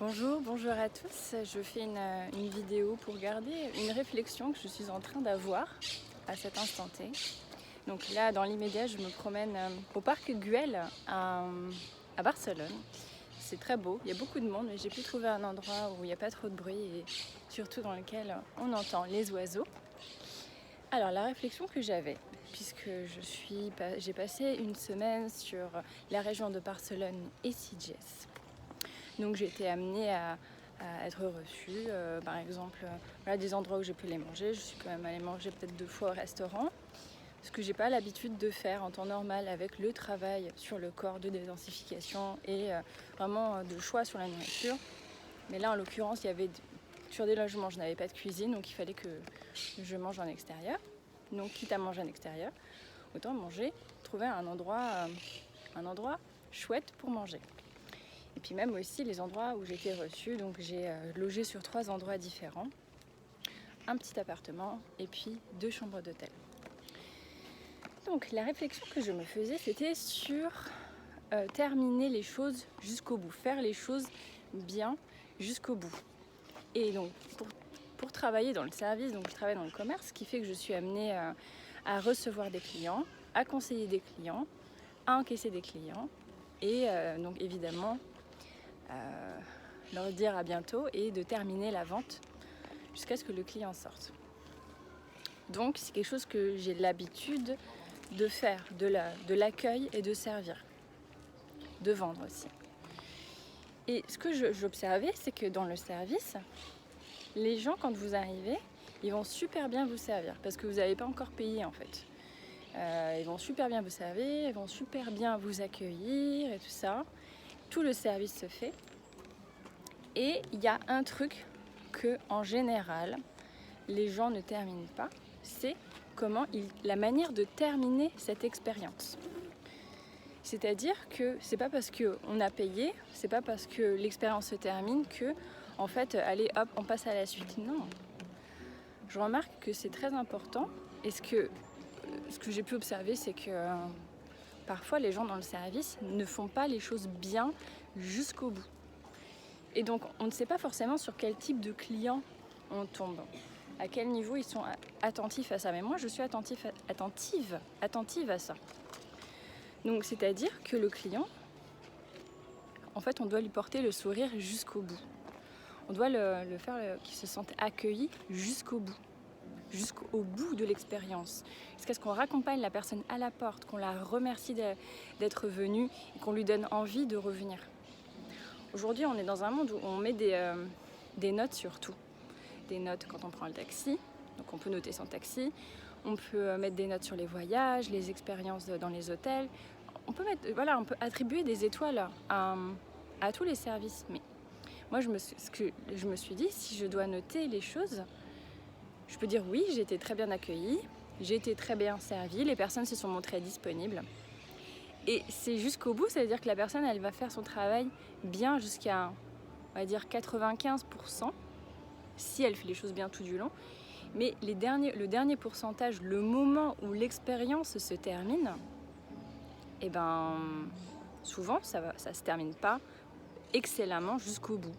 Bonjour à tous. Je fais une vidéo pour garder une réflexion que je suis en train d'avoir à cet instant T. Donc là, dans l'immédiat, je me promène au parc Güell à Barcelone. C'est très beau, il y a beaucoup de monde, mais j'ai pu trouver un endroit où il n'y a pas trop de bruit et surtout dans lequel on entend les oiseaux. Alors la réflexion que j'avais, puisque j'ai passé une semaine sur la région de Barcelone et Sitges. Donc j'ai été amenée à être reçue, par exemple, voilà des endroits où j'ai pu les manger. Je suis quand même allée manger peut-être 2 fois au restaurant, ce que j'ai pas l'habitude de faire en temps normal avec le travail sur le corps de désintoxication et vraiment de choix sur la nourriture. Mais là en l'occurrence, sur des logements, je n'avais pas de cuisine, donc il fallait que je mange en extérieur. Donc quitte à manger en extérieur, autant trouver un endroit chouette pour manger. Et puis même aussi les endroits où j'ai été reçue, donc j'ai logé sur 3 endroits différents, un petit appartement et puis 2 chambres d'hôtel. Donc la réflexion que je me faisais, c'était sur terminer les choses jusqu'au bout, faire les choses bien jusqu'au bout. Et donc pour travailler dans le service, donc je travaille dans le commerce, ce qui fait que je suis amenée à recevoir des clients, à conseiller des clients, à encaisser des clients et donc évidemment leur dire à bientôt et de terminer la vente jusqu'à ce que le client sorte. Donc c'est quelque chose que j'ai l'habitude de faire, de l'accueil et de servir, de vendre aussi. Et ce que j'observais, c'est que dans le service, les gens quand vous arrivez, ils vont super bien vous servir parce que vous n'avez pas encore payé en fait. Ils vont super bien vous servir, ils vont super bien vous accueillir et tout ça. Tout le service se fait. Et il y a un truc que, en général, les gens ne terminent pas, c'est la manière de terminer cette expérience. C'est-à-dire que c'est pas parce qu'on a payé, c'est pas parce que l'expérience se termine que, en fait, allez hop, on passe à la suite. Non. Je remarque que c'est très important. Et ce que j'ai pu observer, c'est que parfois les gens dans le service ne font pas les choses bien jusqu'au bout. Et donc, on ne sait pas forcément sur quel type de client on tombe, à quel niveau ils sont attentifs à ça. Mais moi, je suis attentive à ça. Donc, c'est-à-dire que le client, en fait, on doit lui porter le sourire jusqu'au bout. On doit le faire qu'il se sente accueilli jusqu'au bout de l'expérience. Jusqu'à ce qu'on raccompagne la personne à la porte, qu'on la remercie d'être venue et qu'on lui donne envie de revenir. Aujourd'hui, on est dans un monde où on met des notes sur tout. Des notes quand on prend le taxi, donc on peut noter son taxi. On peut mettre des notes sur les voyages, les expériences dans les hôtels. On peut attribuer des étoiles à tous les services. Mais moi, je me suis dit, si je dois noter les choses, je peux dire oui, j'ai été très bien accueillie, j'ai été très bien servie, les personnes se sont montrées disponibles. Et c'est jusqu'au bout, ça veut dire que la personne, elle va faire son travail bien jusqu'à, on va dire, 95%, si elle fait les choses bien tout du long. Mais le dernier pourcentage, le moment où l'expérience se termine, eh ben, souvent, ça se termine pas excellemment jusqu'au bout.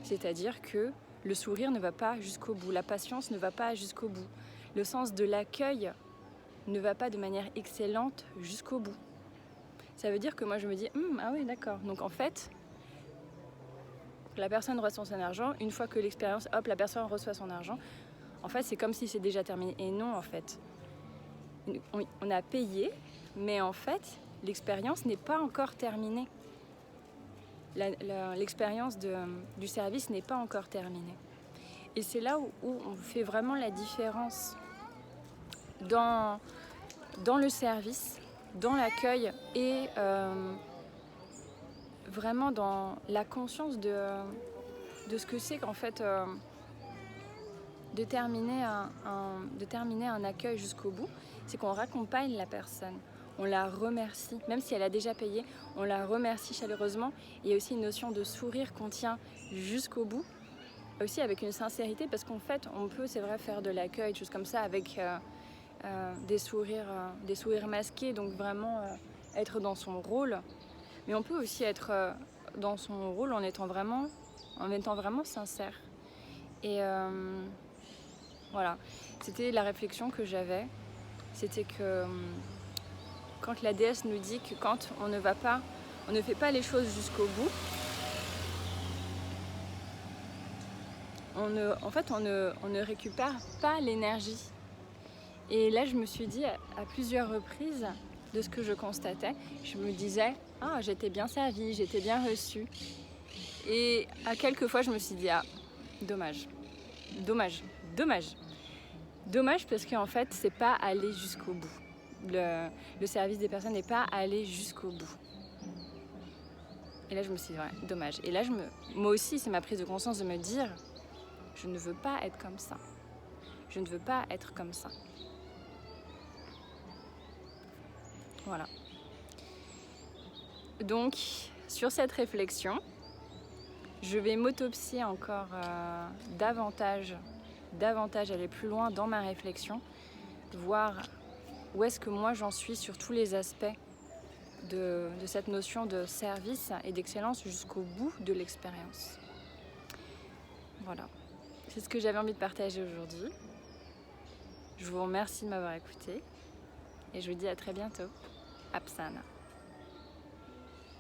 C'est-à-dire que le sourire ne va pas jusqu'au bout, la patience ne va pas jusqu'au bout, le sens de l'accueil ne va pas de manière excellente jusqu'au bout. Ça veut dire que moi je me dis ah oui d'accord, donc en fait la personne reçoit son argent, une fois que l'expérience, hop, la personne reçoit son argent, en fait c'est comme si c'est déjà terminé. Et non, en fait on a payé, mais en fait l'expérience n'est pas encore terminée. L'expérience du service n'est pas encore terminée. Et c'est là où on fait vraiment la différence dans le service, dans l'accueil et vraiment dans la conscience de ce que c'est qu'en fait de terminer un accueil jusqu'au bout. C'est qu'on raccompagne la personne, on la remercie, même si elle a déjà payé, on la remercie chaleureusement. Il y a aussi une notion de sourire qu'on tient jusqu'au bout, aussi avec une sincérité, parce qu'en fait on peut, c'est vrai, faire de l'accueil, des choses comme ça avec des sourires masqués, donc vraiment être dans son rôle. Mais on peut aussi être dans son rôle en étant vraiment en étant vraiment sincère. Et voilà, c'était la réflexion que j'avais, c'était que quand la déesse nous dit que quand on ne fait pas les choses jusqu'au bout, on ne récupère pas l'énergie. Et là, je me suis dit à plusieurs reprises de ce que je constatais, je me disais « Ah, j'étais bien servie, j'étais bien reçue ». Et à quelques fois, je me suis dit « Ah, dommage, dommage, dommage ». Dommage parce qu'en fait, c'est pas aller jusqu'au bout. Le service des personnes n'est pas aller jusqu'au bout. Et là, je me suis dit « Ouais, dommage ». Et là, moi aussi, c'est ma prise de conscience de me dire « Je ne veux pas être comme ça. Je ne veux pas être comme ça. » Voilà. Donc, sur cette réflexion, je vais m'autopsier encore davantage, aller plus loin dans ma réflexion, voir où est-ce que moi j'en suis sur tous les aspects de cette notion de service et d'excellence jusqu'au bout de l'expérience. Voilà, c'est ce que j'avais envie de partager aujourd'hui. Je vous remercie de m'avoir écouté et je vous dis à très bientôt. Apsana.